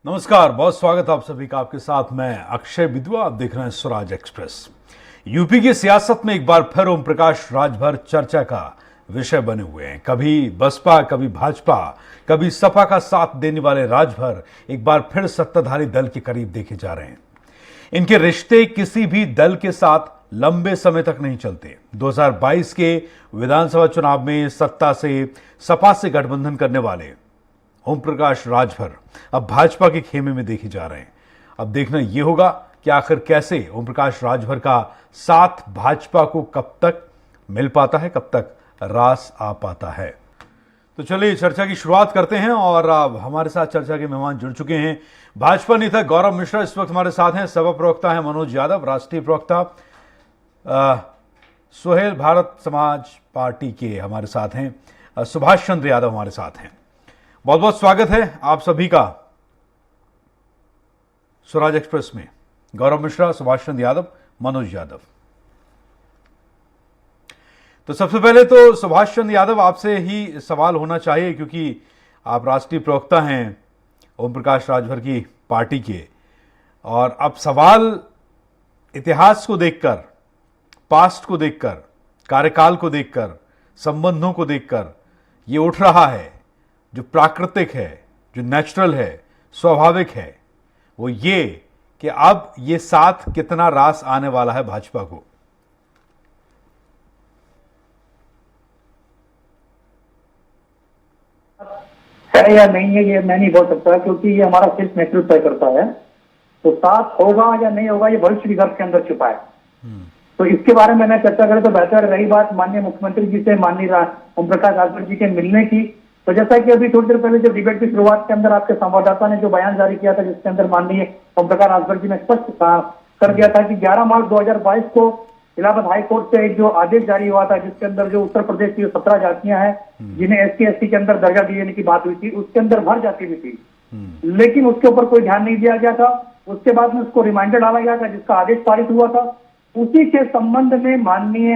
नमस्कार, बहुत स्वागत आप सभी का। आपके साथ मैं अक्षय विद्वा। आप देख रहे हैं स्वराज एक्सप्रेस। यूपी की सियासत में एक बार फिर ओम प्रकाश राजभर चर्चा का विषय बने हुए हैं। कभी बसपा, कभी भाजपा, कभी सपा का साथ देने वाले राजभर एक बार फिर सत्ताधारी दल के करीब देखे जा रहे हैं। इनके रिश्ते किसी भी दल के साथ लंबे समय तक नहीं चलते। 2022 के विधानसभा चुनाव में सत्ता से सपा से गठबंधन करने वाले ओम प्रकाश राजभर अब भाजपा के खेमे में देखे जा रहे हैं। अब देखना यह होगा कि आखिर कैसे ओम प्रकाश राजभर का साथ भाजपा को कब तक मिल पाता है, कब तक रास आ पाता है। तो चलिए चर्चा की शुरुआत करते हैं और अब हमारे साथ चर्चा के मेहमान जुड़ चुके हैं। भाजपा नेता गौरव मिश्रा इस वक्त हमारे साथ हैं। सपा प्रवक्ता है मनोज यादव, राष्ट्रीय प्रवक्ता सुहेल भारत समाज पार्टी के हमारे साथ हैं। सुभाष चंद्र यादव हमारे साथ हैं। बहुत बहुत स्वागत है आप सभी का स्वराज एक्सप्रेस में। गौरव मिश्रा, सुभाष चंद्र यादव, मनोज यादव। तो सबसे पहले तो सुभाष चंद्र यादव आपसे ही सवाल होना चाहिए, क्योंकि आप राष्ट्रीय प्रवक्ता हैं ओम प्रकाश राजभर की पार्टी के। और अब सवाल इतिहास को देखकर, पास्ट को देखकर, कार्यकाल को देखकर, संबंधों को देखकर ये उठ रहा है, जो प्राकृतिक है, जो नेचुरल है, स्वाभाविक है, वो ये कि अब ये साथ कितना रास आने वाला है भाजपा को। है या नहीं है ये मैं नहीं बोल सकता, क्योंकि ये हमारा सिर्फ नेतृत्व तय करता है। तो साथ होगा या नहीं होगा ये भविष्य विदर्भ के अंदर छुपा है। तो इसके बारे में मैं चर्चा करें तो बेहतर रही बात माननीय मुख्यमंत्री जी से, माननीय ओम प्रकाश राजभर जी के मिलने की। तो जैसा कि अभी थोड़ी देर पहले जब डिबेट की शुरुआत के अंदर आपके संवाददाता ने जो बयान जारी किया था, जिसके अंदर माननीय ओम प्रकाश राजभर जी ने स्पष्ट कर दिया था कि 11 मार्च 2022 को इलाहाबाद हाई कोर्ट से एक जो आदेश जारी हुआ था, जिसके अंदर जो उत्तर प्रदेश की 17 जातियां हैं जिन्हें SC/ST के अंदर दर्जा दिए की बात हुई थी, उसके अंदर भर जाती भी थी, लेकिन उसके ऊपर कोई ध्यान नहीं दिया गया था। उसके बाद में उसको रिमाइंडर डाला गया था, जिसका आदेश पारित हुआ था। उसी के संबंध में माननीय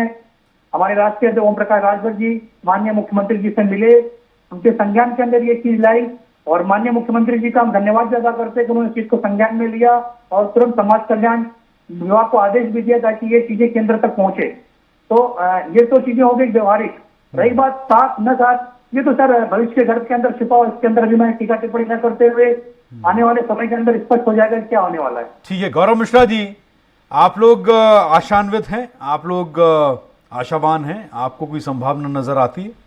हमारे राष्ट्रीय ओम प्रकाश राजभर जी माननीय मुख्यमंत्री जी से मिले, उनके संज्ञान के अंदर ये चीज लाई और माननीय मुख्यमंत्री जी का हम धन्यवाद अदा करते हैं कि उन्होंने इस चीज को संज्ञान में लिया और तुरंत समाज कल्याण विभाग को आदेश भी दिया ताकि ये चीजें केंद्र तक पहुंचे। तो ये तो चीजें हो गई व्यवहारिक। रही बात साथ न साथ, ये तो सर भविष्य के घर के अंदर छिपा हुआ, इसके अंदर भी मैं टीका टिप्पणी न करते हुए आने वाले समय के अंदर स्पष्ट हो जाएगा क्या होने वाला है। ठीक है गौरव मिश्रा जी, आप लोग आशान्वित हैं, आप लोग आशावान हैं, आपको कोई संभावना नजर आती है?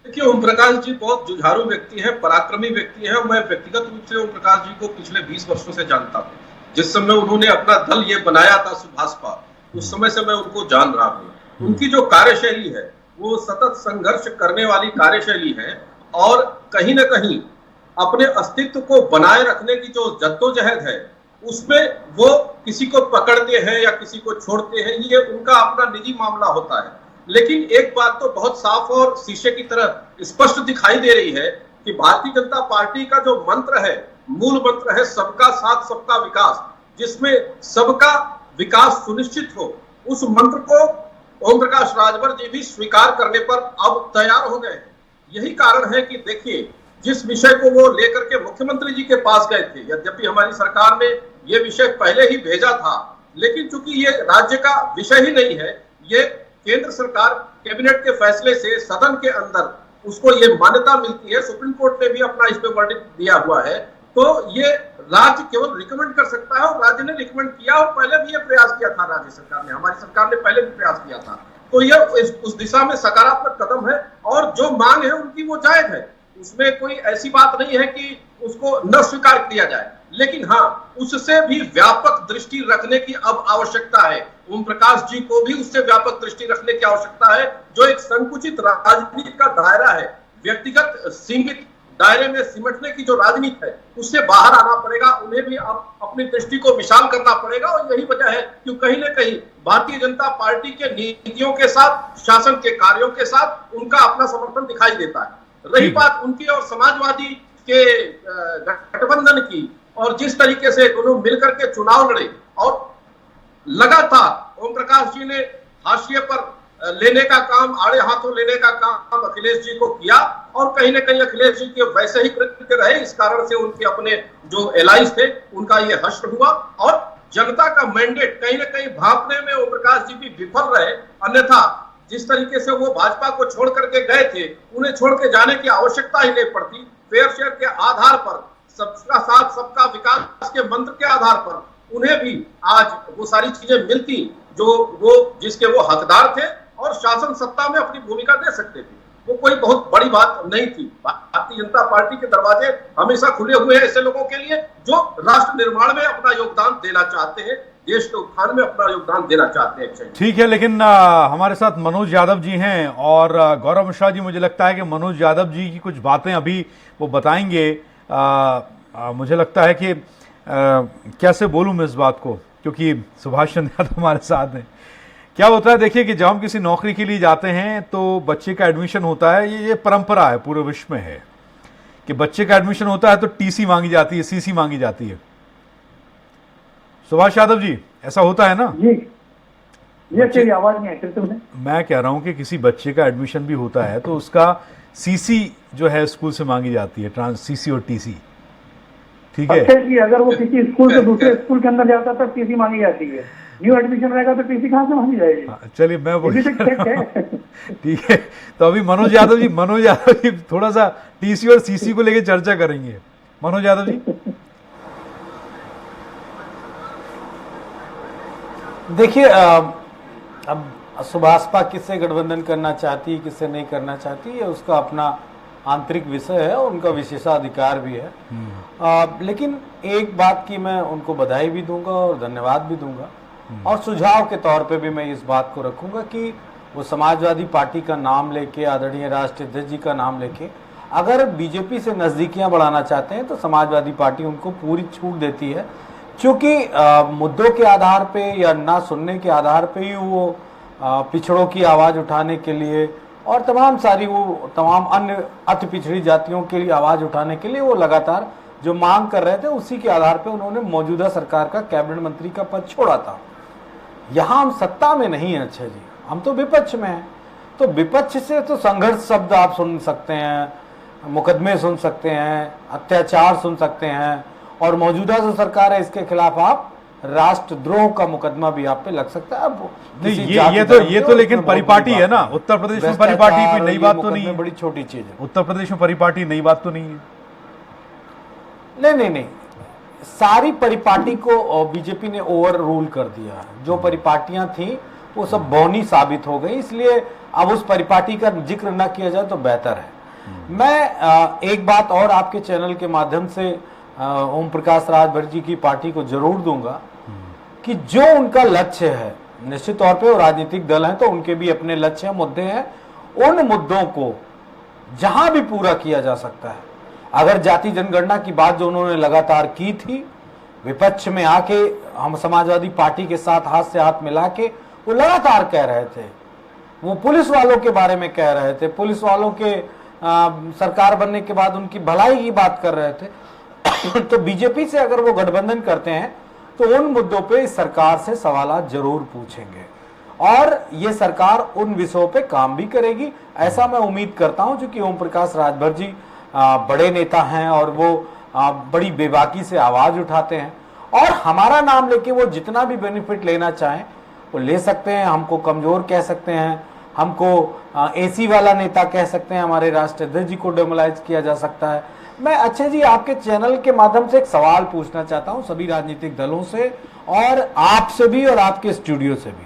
देखिए, ओम प्रकाश जी बहुत जुझारू व्यक्ति हैं, पराक्रमी व्यक्ति हैं। मैं व्यक्तिगत रूप से ओम प्रकाश जी को पिछले 20 वर्षों से जानता हूँ। जिस समय उन्होंने अपना दल ये बनाया था सुभाषपा, उस समय से मैं उनको जान रहा हूँ। उनकी जो कार्यशैली है वो सतत संघर्ष करने वाली कार्यशैली है और कहीं ना कहीं अपने अस्तित्व को बनाए रखने की जो जद्दोजहद है उसमें वो किसी को पकड़ते हैं या किसी को छोड़ते हैं, ये उनका अपना निजी मामला होता है। लेकिन एक बात तो बहुत साफ और शीशे की तरह स्पष्ट दिखाई दे रही है कि भारतीय जनता पार्टी का जो मंत्र है, मूल मंत्र है सबका साथ सबका विकास, जिसमें सबका विकास सुनिश्चित हो, उस मंत्र को ओम प्रकाश राजभर जी भी स्वीकार करने पर अब तैयार हो गए। यही कारण है कि देखिए, जिस विषय को वो लेकर के मुख्यमंत्री जी के पास गए थे, यद्यपि हमारी सरकार ने ये विषय पहले ही भेजा था, लेकिन चूंकि ये राज्य का विषय ही नहीं है, ये केंद्र सरकार कैबिनेट के फैसले से सदन के अंदर उसको ये मान्यता मिलती है। सुप्रीम कोर्ट ने भी अपना इस पे वर्डिक्ट दिया हुआ है। तो ये राज्य केवल रिकमेंड कर सकता है और राज्य ने रिकमेंड किया और पहले भी ये प्रयास किया था राज्य सरकार ने, हमारी सरकार ने पहले भी प्रयास किया था। तो ये उस दिशा में सकारात्मक कदम है और जो मांग है उनकी वो जायज है। उसमें कोई ऐसी बात नहीं है कि उसको न स्वीकार किया जाए, लेकिन हाँ, उससे भी व्यापक दृष्टि रखने की अब आवश्यकता है। ओम प्रकाश जी को भी उससे व्यापक दृष्टि रखने की आवश्यकता है। जो एक संकुचित राजनीति का दायरा है, व्यक्तिगत सीमित दायरे में सिमटने की जो राजनीति है, उससे बाहर आना पड़ेगा। उन्हें भी अपनी दृष्टि को विशाल करना पड़ेगा और यही वजह है कि कहीं न कहीं भारतीय जनता पार्टी के नीतियों के साथ, शासन के कार्यों के साथ उनका अपना समर्थन दिखाई देता है। रही बात उनकी और समाजवादी के गठबंधन की, और जिस तरीके से दोनों मिलकर के चुनाव लड़े और लगातार ओम प्रकाश जी ने हाशिए पर लेने का काम, आड़े हाथों लेने का काम अखिलेश जी को किया और कहीं ना कहीं अखिलेश जी के वैसे ही कृत्य रहे, इस कारण से उनके अपने जो एलाइज थे उनका ये हश्र हुआ और जनता का मैंडेट कहीं ना कहीं भांपने में ओम प्रकाश जी भी विफल रहे। अन्यथा जिस तरीके से वो भाजपा को छोड़ करके गए थे, उन्हें छोड़ के जाने की आवश्यकता ही नहीं पड़ती। फेयर शेयर के आधार पर, सबका साथ सबका विकास के मंत्र के आधार पर उन्हें भी आज वो सारी चीजें मिलती जो वो जिसके वो हकदार थे और शासन सत्ता में अपनी भूमिका दे सकते थे। वो कोई बहुत बड़ी बात नहीं थी। भारतीय जनता पार्टी के दरवाजे हमेशा खुले हुए हैं ऐसे लोगों के लिए जो राष्ट्र निर्माण में अपना योगदान देना चाहते हैं, देश के उत्थान में अपना योगदान देना चाहते हैं। ठीक है, लेकिन हमारे साथ मनोज यादव जी हैं और गौरव मिश्रा जी, मुझे लगता है कि मनोज यादव जी की कुछ बातें अभी वो बताएंगे। मुझे लगता है कि कैसे बोलूं मैं इस बात को, क्योंकि सुभाष चंद्र यादव हमारे साथ हैं। क्या होता है, देखिए कि जब हम किसी नौकरी के लिए जाते हैं तो बच्चे का एडमिशन होता है, ये परंपरा है, पूरे विश्व में है कि बच्चे का एडमिशन होता है तो टीसी मांगी जाती है, सीसी मांगी जाती है। सुभाष यादव जी, ऐसा होता है ना? जी, ये तेरी आवाज नहीं है तुमने। मैं कह रहा हूं कि किसी बच्चे का एडमिशन भी होता है तो उसका सीसी जो है स्कूल से मांगी जाती है, ट्रांस सीसी और टीसी। ठीक है, अच्छा जी, अगर वो किसी स्कूल से दूसरे स्कूल के अंदर जाता तब टीसी मांगी जाती है, न्यू एडमिशन रहेगा तो टीसी कहाँ से मांगी जाएगी? चलिए मैं वो है। ठीक है, तो अभी मनोज यादव जी थोड़ा सा टीसी और सीसी को लेकर चर्चा करेंगे। मनोज यादव जी, देखिए, अब सुभाषपा किससे गठबंधन करना चाहती है, किससे नहीं करना चाहती है, उसका अपना आंतरिक विषय है और उनका विशेषाधिकार भी है। लेकिन एक बात की मैं उनको बधाई भी दूंगा और धन्यवाद भी दूंगा और सुझाव के तौर पे भी मैं इस बात को रखूंगा कि वो समाजवादी पार्टी का नाम लेके, आदरणीय राष्ट्रीय अध्यक्ष जी का नाम लेके अगर बीजेपी से नजदीकियां बढ़ाना चाहते हैं तो समाजवादी पार्टी उनको पूरी छूट देती है, क्योंकि मुद्दों के आधार पे या ना सुनने के आधार पे ही वो पिछड़ों की आवाज उठाने के लिए और तमाम अन्य अति पिछड़ी जातियों के लिए आवाज उठाने के लिए वो लगातार जो मांग कर रहे थे, उसी के आधार पे उन्होंने मौजूदा सरकार का कैबिनेट मंत्री का पद छोड़ा था। यहाँ हम सत्ता में नहीं है अच्छे जी, हम तो विपक्ष में हैं। तो विपक्ष से तो संघर्ष शब्द आप सुन सकते हैं, मुकदमे सुन सकते हैं, अत्याचार सुन सकते हैं और मौजूदा जो सरकार है इसके खिलाफ आप राष्ट्रद्रोह का मुकदमा भी आप पे लग सकता है। अब नहीं, ये तो लेकिन परिपाटी है ना। उत्तर प्रदेश में परिपाटी कोई नई बात तो नहीं है, बड़ी छोटी चीज है। उत्तर प्रदेश में परिपाटी नई बात तो नहीं है। नहीं, सारी परिपाटी को बीजेपी ने ओवर रूल कर दिया। जो परिपाटियां थी वो सब बौनी साबित हो गई, इसलिए अब उस परिपाटी का जिक्र न किया जाए तो बेहतर है। मैं एक बात और आपके चैनल के माध्यम से ओम प्रकाश राजभर जी की पार्टी को जरूर दूंगा कि जो उनका लक्ष्य है, निश्चित तौर पे वो राजनीतिक दल हैं तो उनके भी अपने लक्ष्य मुद्दे हैं, उन मुद्दों को जहां भी पूरा किया जा सकता है। अगर जाति जनगणना की बात जो उन्होंने लगातार की थी, विपक्ष में आके हम समाजवादी पार्टी के साथ हाथ से हाथ मिला के वो लगातार कह रहे थे, वो पुलिस वालों के बारे में कह रहे थे, पुलिस वालों के सरकार बनने के बाद उनकी भलाई की बात कर रहे थे। तो बीजेपी से अगर वो गठबंधन करते हैं तो उन मुद्दों पे इस सरकार से सवाल जरूर पूछेंगे और ये सरकार उन विषयों पे काम भी करेगी, ऐसा मैं उम्मीद करता हूं। क्योंकि ओम प्रकाश राजभर जी बड़े नेता हैं और वो बड़ी बेबाकी से आवाज उठाते हैं और हमारा नाम लेके वो जितना भी बेनिफिट लेना चाहें वो ले सकते हैं। हमको कमजोर कह सकते हैं, हमको एसी वाला नेता कह सकते हैं, हमारे राष्ट्रीय अध्यक्ष जी को डेमोलाइज किया जा सकता है। मैं अच्छे जी आपके चैनल के माध्यम से एक सवाल पूछना चाहता हूं सभी राजनीतिक दलों से और आपसे भी और आपके स्टूडियो से भी।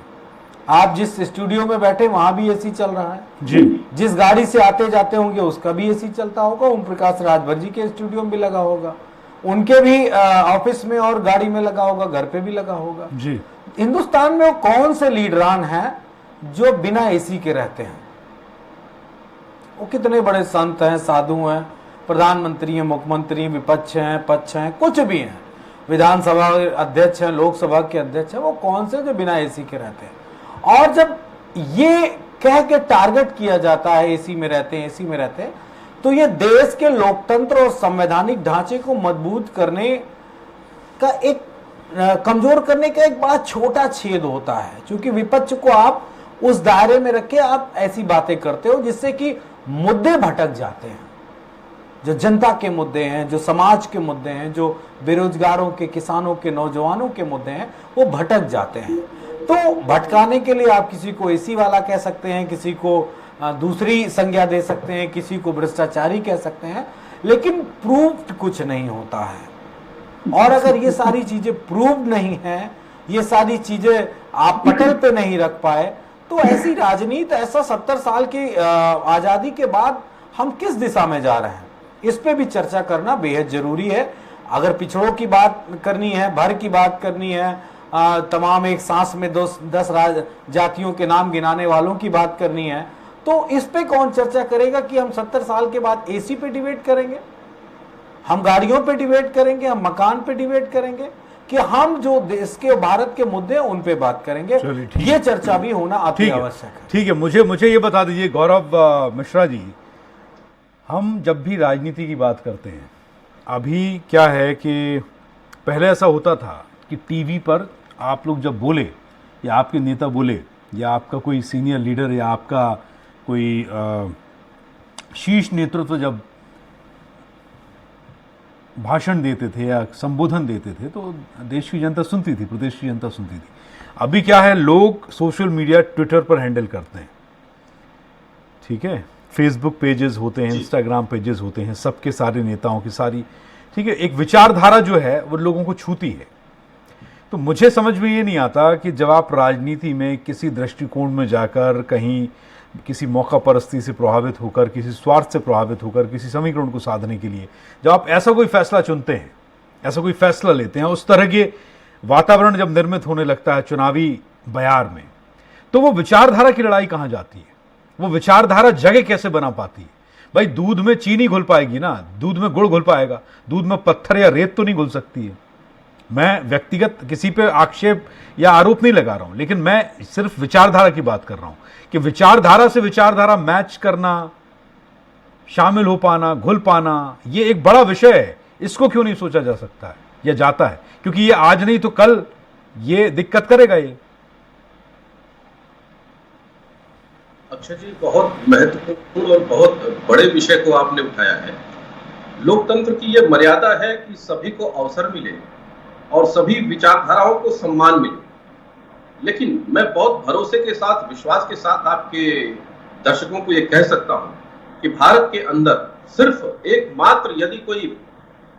आप जिस स्टूडियो में बैठे वहां भी एसी चल रहा है जी, जिस गाड़ी से आते जाते होंगे उसका भी एसी चलता होगा, ओम प्रकाश राजभर जी के स्टूडियो में भी लगा होगा, उनके भी ऑफिस में और गाड़ी में लगा होगा, घर पे भी लगा होगा जी। हिंदुस्तान में वो कौन से लीडरान हैं जो बिना एसी के रहते हैं? वो कितने बड़े संत हैं, साधु हैं, प्रधानमंत्री हैं, मुख्यमंत्री, विपक्ष हैं, पक्ष हैं, कुछ भी हैं, विधानसभा अध्यक्ष हैं, लोकसभा के अध्यक्ष हैं, वो कौन से जो बिना एसी के रहते हैं? और जब ये कह के टारगेट किया जाता है एसी में रहते हैं, एसी में रहते हैं, तो ये देश के लोकतंत्र और संवैधानिक ढांचे को मजबूत करने का एक कमजोर करने का एक बड़ा छोटा छेद होता है। क्योंकि विपक्ष को आप उस दायरे में रख के आप ऐसी बातें करते हो जिससे कि मुद्दे भटक जाते हैं, जो जनता के मुद्दे हैं, जो समाज के मुद्दे हैं, जो बेरोजगारों के, किसानों के, नौजवानों के मुद्दे हैं, वो भटक जाते हैं। तो भटकाने के लिए आप किसी को एसी वाला कह सकते हैं, किसी को दूसरी संज्ञा दे सकते हैं, किसी को भ्रष्टाचारी कह सकते हैं, लेकिन प्रूव्ड कुछ नहीं होता है। और अगर ये सारी चीजें प्रूव्ड नहीं है, ये सारी चीजें आप पटल पे नहीं रख पाए, तो ऐसी राजनीति, ऐसा 70 साल की आजादी के बाद हम किस दिशा में जा रहे हैं, इस पे भी चर्चा करना बेहद जरूरी है। अगर पिछड़ों की बात करनी है, भर की बात करनी है, तमाम एक सांस में 10 जातियों के नाम गिनाने वालों की बात करनी है, तो इस पे कौन चर्चा करेगा कि हम 70 साल के बाद एसी पे डिबेट करेंगे, हम गाड़ियों पे डिबेट करेंगे, हम मकान पे डिबेट करेंगे, कि हम जो देश के, भारत के मुद्दे हैं उन पे बात करेंगे। ये चर्चा भी होना अति आवश्यक है। ठीक है, मुझे ये बता दीजिए गौरव मिश्रा जी, हम जब भी राजनीति की बात करते हैं, अभी क्या है कि पहले ऐसा होता था कि टीवी पर आप लोग जब बोले, या आपके नेता बोले, या आपका कोई सीनियर लीडर, या आपका कोई शीर्ष नेतृत्व जब भाषण देते थे या संबोधन देते थे, तो देश की जनता सुनती थी, प्रदेश की जनता सुनती थी। अभी क्या है, लोग सोशल मीडिया, ट्विटर पर हैंडल करते हैं, ठीक है, फेसबुक पेजेस होते हैं, इंस्टाग्राम पेजेस होते हैं, सबके सारे नेताओं की सारी, ठीक है, एक विचारधारा जो है वो लोगों को छूती है। तो मुझे समझ में ये नहीं आता कि जब आप राजनीति में किसी दृष्टिकोण में जाकर, कहीं किसी मौका परस्ती से प्रभावित होकर, किसी स्वार्थ से प्रभावित होकर, किसी समीकरण को साधने के लिए जब आप ऐसा कोई फैसला चुनते हैं, ऐसा कोई फैसला लेते हैं, उस तरह के वातावरण जब निर्मित होने लगता है चुनावी बयार में, तो वो विचारधारा की लड़ाई कहाँ जाती है, वो विचारधारा जगह कैसे बना पाती है? भाई दूध में चीनी घुल पाएगी ना, दूध में गुड़ घुल पाएगा, दूध में पत्थर या रेत तो नहीं घुल सकती है। मैं व्यक्तिगत किसी पे आक्षेप या आरोप नहीं लगा रहा हूं, लेकिन मैं सिर्फ विचारधारा की बात कर रहा हूं कि विचारधारा से विचारधारा मैच करना, शामिल हो पाना, घुल पाना, ये एक बड़ा विषय है। इसको क्यों नहीं सोचा जा सकता है या जाता है? क्योंकि ये आज नहीं तो कल ये दिक्कत करेगा। ये अक्षय जी, बहुत महत्वपूर्ण और बहुत बड़े विषय को आपने उठाया है। लोकतंत्र की ये मर्यादा है कि सभी को अवसर मिले और सभी विचारधाराओं को सम्मान मिले। लेकिन मैं बहुत भरोसे के साथ, विश्वास के साथ आपके दर्शकों को ये कह सकता हूं कि भारत के अंदर सिर्फ एकमात्र यदि कोई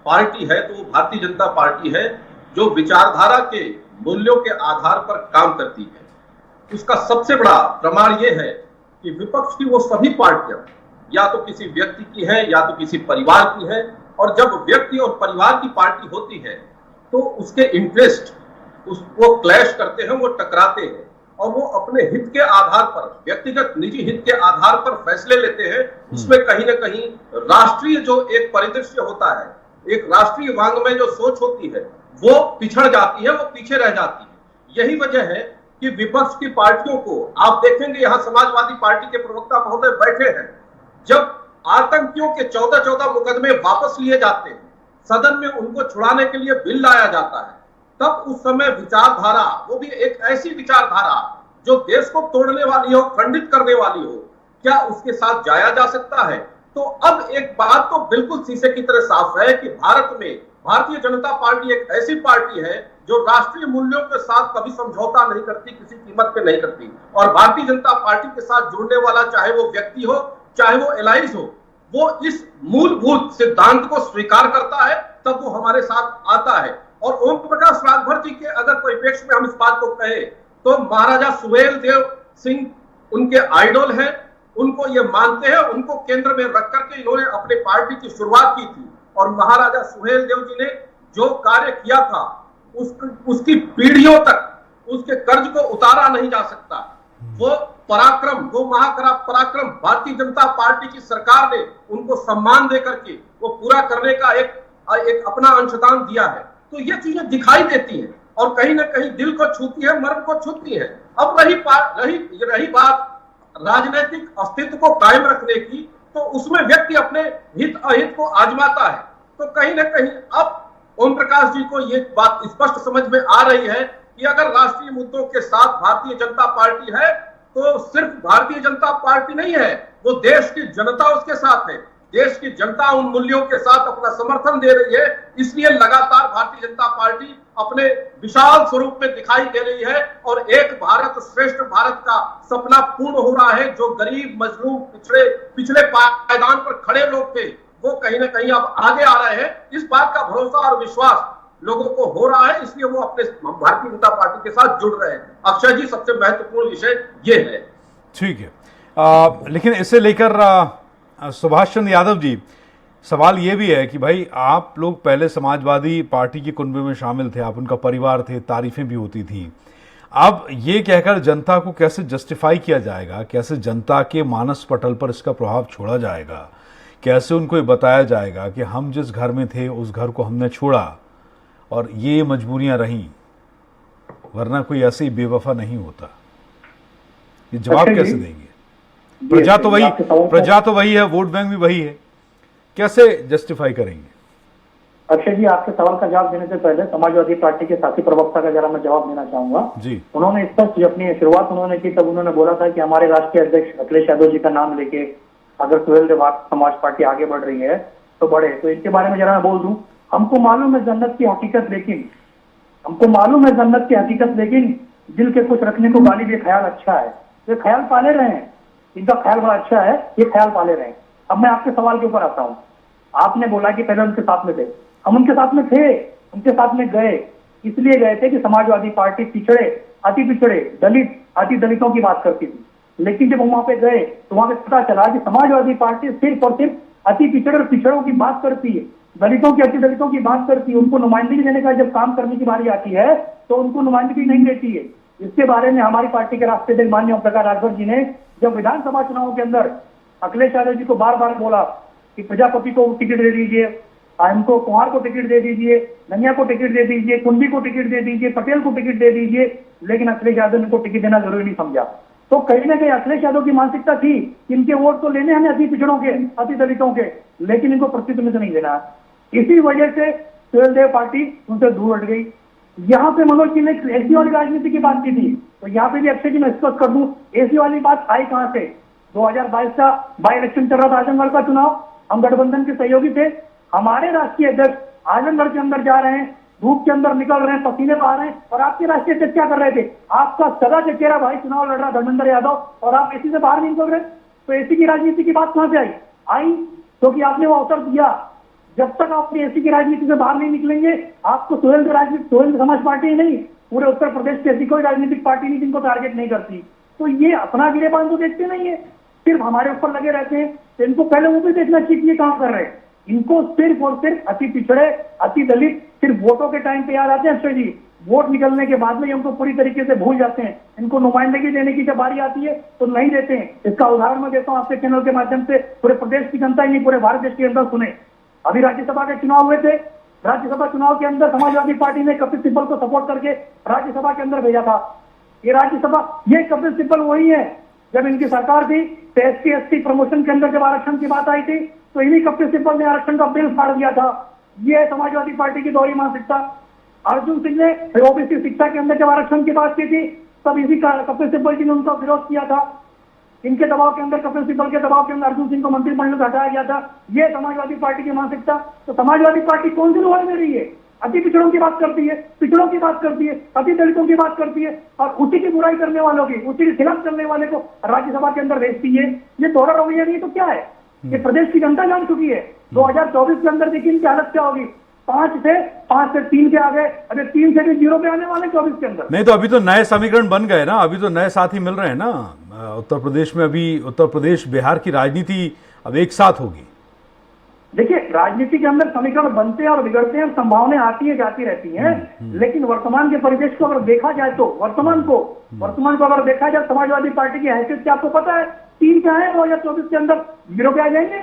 पार्टी है तो वो भारतीय जनता पार्टी है, जो विचारधारा के मूल्यों के आधार पर काम करती है। उसका सबसे बड़ा प्रमाण ये है कि विपक्ष की वो सभी पार्टियां या तो किसी व्यक्ति की है या तो किसी परिवार की है, और जब व्यक्ति और परिवार की पार्टी होती है तो उसके इंटरेस्ट उसको क्लैश करते हैं, वो टकराते हैं, और वो अपने हित के आधार पर, व्यक्तिगत निजी हित के आधार पर फैसले लेते हैं। उसमें कहीं ना कहीं राष्ट्रीय जो एक परिदृश्य होता है, एक राष्ट्रीय वांग्मय जो सोच होती है, वो पिछड़ जाती है, वो पीछे रह जाती है। यही वजह है कि विपक्ष की पार्टियों को आप देखेंगे, यहां समाजवादी पार्टी के प्रवक्ता महोदय बैठे हैं, जब आतंकियों के 14-14 मुकदमे वापस लिए जाते हैं, सदन में उनको छुड़ाने के लिए बिल लाया जाता है, तब उस समय विचारधारा, वो भी एक ऐसी विचारधारा जो देश को तोड़ने वाली हो, खंडित करने वाली हो, क्या उसके साथ जाया जा सकता है? तो अब एक बात तो बिल्कुल शीशे की तरह साफ है कि भारत में भारतीय जनता पार्टी एक ऐसी पार्टी है जो राष्ट्रीय मूल्यों के साथ कभी समझौता नहीं करती, किसी कीमत पे नहीं करती। और भारतीय जनता पार्टी के साथ जुड़ने वाला, चाहे वो व्यक्ति हो, चाहे वो एलाइज हो, वो इस मूलभूत सिद्धांत को स्वीकार करता है, तब वो हमारे साथ आता है। और ओम प्रकाश राजभर जी के अगर परिप्रेक्ष्य में हम इस बात को कहें तो महाराजा सुहेलदेव सिंह उनके आइडल हैं, उनको ये मानते हैं, उनको केंद्र में रख करके इन्होंने अपने पार्टी की शुरुआत की थी। और महाराजा सुहेलदेव जी ने जो कार्य किया था उसकी पीढ़ियों तक उसके कर्ज को उतारा नहीं जा सकता। वो पराक्रम, वो पराक्रम भारतीय जनता पार्टी की सरकार ने उनको सम्मान दे करके वो पूरा करने का एक अपना अंशदान दिया है। तो ये चीजें दिखाई देती हैं और कहीं ना कहीं दिल को छूती है, मर्म को छूती है। अब रही बात राजनीतिक अस्तित्व को कायम रखने की, तो उसमें व्यक्ति अपने हित अहित को आजमाता है। तो कहीं ना कहीं अब ओम प्रकाश जी को ये बात स्पष्ट समझ में आ रही है कि अगर राष्ट्रीय मुद्दों के साथ भारतीय जनता पार्टी है तो सिर्फ भारतीय जनता पार्टी नहीं है, वो देश की जनता उसके साथ है। देश की जनता उन मूल्यों के साथ अपना समर्थन दे रही है, इसलिए लगातार भारतीय जनता पार्टी अपने विशाल स्वरूप में दिखाई दे रही है और एक भारत श्रेष्ठ भारत का सपना पूर्ण हो रहा है। जो गरीब, मजलूम, पिछले पायदान पर खड़े लोग थे, वो कहीं ना कहीं अब आगे आ रहे हैं। इस बात का भरोसा और विश्वास लोगों को हो रहा है, इसलिए वो अपने भारतीय जनता पार्टी के साथ जुड़ रहे हैं। अक्षय जी, सबसे महत्वपूर्ण विषय ये है। ठीक है, लेकिन इसे लेकर सुभाष चंद्र यादव जी, सवाल ये भी है कि भाई आप लोग पहले समाजवादी पार्टी के कुनबे में शामिल थे, आप उनका परिवार थे, तारीफें भी होती थी। अब ये कहकर जनता को कैसे जस्टिफाई किया जाएगा, कैसे जनता के मानस पटल पर इसका प्रभाव छोड़ा जाएगा, कैसे उनको ये बताया जाएगा कि हम जिस घर में थे उस घर को हमने छोड़ा और ये मजबूरियां रहीं, वरना कोई ऐसे ही बेवफा नहीं होता। ये जवाब कैसे देंगे? प्रजा तो वही है, वोट बैंक भी वही है, कैसे जस्टिफाई करेंगे? अक्षय जी, आपके सवाल का जवाब देने से पहले समाजवादी पार्टी के साथी प्रवक्ता का जरा मैं जवाब देना चाहूंगा जी। उन्होंने स्पष्ट अपनी शुरुआत उन्होंने की, तब उन्होंने बोला था कि हमारे राष्ट्रीय अध्यक्ष अखिलेश यादव जी का नाम लेके अगर सुहेल देव समाज पार्टी आगे बढ़ रही है तो बढ़े। तो इसके बारे में जरा मैं बोल दूं, हमको मालूम है जन्नत की हकीकत, लेकिन दिल के कुछ रखने को गालिब ये ख्याल अच्छा है। ये ख्याल पाले रहे हैं, इनका ख्याल बड़ा अच्छा है, ये ख्याल पाले रहे हैं। अब मैं आपके सवाल के ऊपर आता हूँ। आपने बोला कि पहले उनके साथ में थे, हम उनके साथ में थे, उनके साथ में गए, इसलिए गए थे कि समाजवादी पार्टी पिछड़े, अति पिछड़े, दलित, अति दलितों की बात करती थी। लेकिन जब हम वहां पे गए तो वहां पे पता चला कि समाजवादी पार्टी सिर्फ और सिर्फ अति पिछड़े और पिछड़ों की बात करती है, दलितों की, अति दलितों की बात करती है। उनको नुमाइंदगी देने का जब काम करने की बारी आती है तो उनको नुमाइंदगी नहीं देती है। इसके बारे में हमारी पार्टी के राष्ट्रीय अध्यक्ष माननीय ओम प्रकाश राजभर जी ने जब विधानसभा चुनाव के अंदर अखिलेश यादव जी को बार बार बोला कि प्रजापति को टिकट दे दीजिए, हमको कुमार को टिकट दे दीजिए, ननिया को टिकट दे दीजिए, कुंडी को टिकट दे दीजिए, पटेल को टिकट दे दीजिए, लेकिन अखिलेश यादव ने उनको टिकट देना जरूरी नहीं समझा। तो कहीं ना कहीं अखिलेश यादव की मानसिकता थी कि इनके वोट तो लेने हमें अति पिछड़ों के, अति दलितों के, लेकिन इनको प्रतिनिधित्व नहीं देना। इसी वजह से सुहेल देव पार्टी उनसे दूर हट गई। यहाँ पे मनोज जी ने एसी वाली राजनीति की बात की थी, तो यहाँ पे भी अक्षय जी मैं स्पष्ट कर दूं, एसी वाली बात आई कहां से? 2022 का बाई इलेक्शन चल रहा था, आजमगढ़ का चुनाव, हम गठबंधन के सहयोगी थे। हमारे राष्ट्रीय अध्यक्ष आजमगढ़ के अंदर जा रहे हैं, धूप के अंदर निकल रहे हैं, पसीने बहा रहे हैं, और आपके राष्ट्रीय अध्यक्ष क्या कर रहे थे? आपका सदा चचेरा भाई चुनाव लड़ रहा धर्मेंद्र यादव, और आप एसी से बाहर नहीं निकल रहे। तो एसी की राजनीति की बात कहां से आई? क्योंकि आपने वो अवसर दिया। जब तक आप एसी की राजनीति से बाहर नहीं निकलेंगे, आपको सुहेल समाज पार्टी नहीं, पूरे उत्तर प्रदेश की ऐसी कोई राजनीतिक पार्टी नहीं जिनको टारगेट नहीं करती। तो ये अपना गिरेबान तो देखते नहीं है, सिर्फ हमारे ऊपर लगे रहते हैं। तो इनको पहले वो भी देखना चाहिए ये काम कर रहे हैं। इनको सिर्फ और सिर्फ अति पिछड़े, अति दलित सिर्फ वोटों के टाइम पे याद आते हैं अक्षय जी। वोट निकलने के बाद में उनको पूरी तरीके से भूल जाते हैं। इनको नुमाइंदगी देने की जब बारी आती है तो नहीं देते हैं। इसका उदाहरण मैं देता हूं आपके चैनल के माध्यम से, पूरे प्रदेश की जनता ही नहीं, पूरे भारत देश के अंदर सुने। अभी राज्यसभा के चुनाव हुए थे, राज्यसभा चुनाव के अंदर समाजवादी पार्टी ने कपिल सिब्बल को सपोर्ट करके राज्यसभा के अंदर भेजा था। ये कपिल सिब्बल वही है, जब इनकी सरकार थी तो SC/ST प्रमोशन के अंदर जब आरक्षण की बात आई थी तो इन्हीं कपिल सिब्बल ने आरक्षण का बिल फाड़ दिया था। ये है समाजवादी पार्टी की दोहरी मानसिकता। अर्जुन सिंह ने OBC शिक्षा के अंदर जब आरक्षण की बात की थी तब इसी कपिल सिब्बल जी ने उनका विरोध किया था। इनके दबाव के अंदर, कपिल सिब्बल के दबाव के अंदर अर्जुन सिंह को मंत्रिमंडल से हटाया गया था। ये समाजवादी पार्टी की मानसिकता। तो समाजवादी पार्टी कौन सी लुभाई दे रही है? अति पिछड़ों की बात करती है, पिछड़ों की बात करती है, अति दलितों की बात करती है, और उसी की बुराई करने वालों की, उसी के खिलाफ चलने वाले को राज्यसभा के अंदर भेजती है। ये दोहरा रवैया नहीं तो क्या है? ये प्रदेश की जनता जान चुकी है। 2024 के अंदर देखिए इनकी हालत क्या होगी। 5 से 3 के आगे, अरे 3 से भी 0 पे आने वाले 24 के अंदर। नहीं तो अभी तो नए समीकरण बन गए ना, अभी तो नए साथी मिल रहे हैं ना उत्तर प्रदेश में। अभी उत्तर प्रदेश बिहार की राजनीति अब एक साथ होगी। देखिए, राजनीति के अंदर समीकरण बनते हैं और बिगड़ते हैं, संभावनाएं आती है जाती रहती हैं। लेकिन वर्तमान के परिवेश को अगर देखा जाए तो वर्तमान को अगर देखा जाए, समाजवादी पार्टी की हैसियत क्या आपको पता है? 3 क्या है 2024 के अंदर 0 पे आ जाएंगे।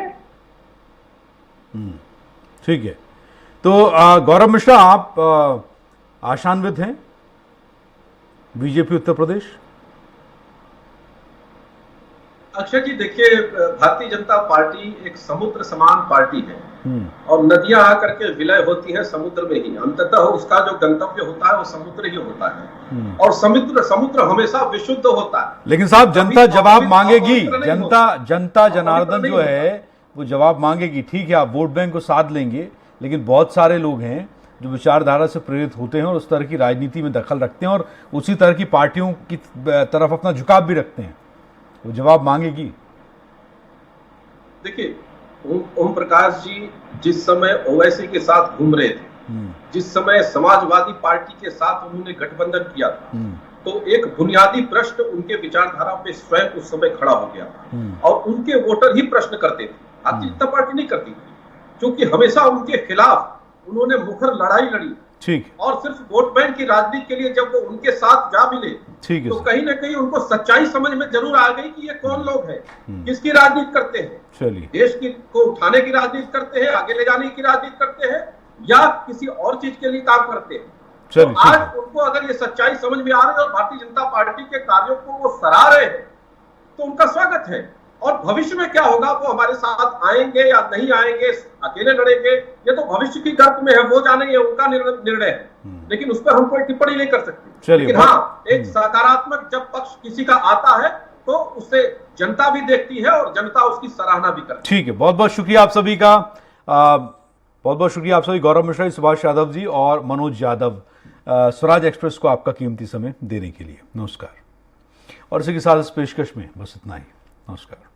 ठीक है, तो गौरव मिश्रा, आप आशान्वित हैं बीजेपी उत्तर प्रदेश? अक्षय जी, देखिए, भारतीय जनता पार्टी एक समुद्र समान पार्टी है। और नदियां आकर के विलय होती हैं समुद्र में ही। अंततः उसका जो गंतव्य होता है वो समुद्र ही होता है, और समुद्र हमेशा विशुद्ध होता है। लेकिन साहब जनता कभी जवाब अपवित्र मांगेगी, नहीं जनता जनार्दन नहीं जो है वो जवाब मांगेगी। ठीक है, आप वोट बैंक को साथ लेंगे, लेकिन बहुत सारे लोग हैं जो विचारधारा से प्रेरित होते हैं और उस तरह की राजनीति में दखल रखते हैं और उसी तरह की पार्टियों की तरफ अपना झुकाव भी रखते हैं। वो जवाब मांगेगी। देखिए, ओम प्रकाश जी जिस समय ओवैसी के साथ घूम रहे थे, जिस समय समाजवादी पार्टी के साथ उन्होंने गठबंधन किया था, तो एक बुनियादी प्रश्न उनके विचारधारा पे स्वयं उस समय खड़ा हो गया था, और उनके वोटर ही प्रश्न करते थे, भारतीय जनता पार्टी नहीं करती थी, क्योंकि हमेशा उनके खिलाफ उन्होंने मुखर लड़ाई लड़ी। ठीक, और सिर्फ वोट बैंक की राजनीति के लिए जब वो उनके साथ जा मिले, ठीक है, तो कहीं ना कहीं उनको सच्चाई समझ में जरूर आ गई कि ये कौन लोग हैं, किसकी राजनीति करते हैं। चलिए, देश की को उठाने की राजनीति करते हैं, आगे ले जाने की राजनीति करते हैं, या किसी और चीज के लिए काम करते हैं। तो आज उनको अगर ये सच्चाई समझ में आ रही है और भारतीय जनता पार्टी के कार्यों को वो सराह रहे हैं, तो उनका स्वागत है। और भविष्य में क्या होगा, वो हमारे साथ आएंगे या नहीं आएंगे, अकेले लड़ेंगे, ये तो भविष्य की गर्त में है, वो जानेंगे, उनका निर्णय है। लेकिन उस पर हम कोई टिप्पणी नहीं कर सकते। लेकिन हाँ, एक सकारात्मक जब पक्ष किसी का आता है तो उससे जनता भी देखती है और जनता उसकी सराहना भी करती है। ठीक है, बहुत बहुत शुक्रिया आप सभी का। बहुत बहुत शुक्रिया आप सभी, गौरव मिश्रा जी, सुभाष यादव जी और मनोज यादव, स्वराज एक्सप्रेस को आपका कीमती समय देने के लिए। नमस्कार। और इसी के साथ इस पेशकश में बस इतना ही। नमस्कार।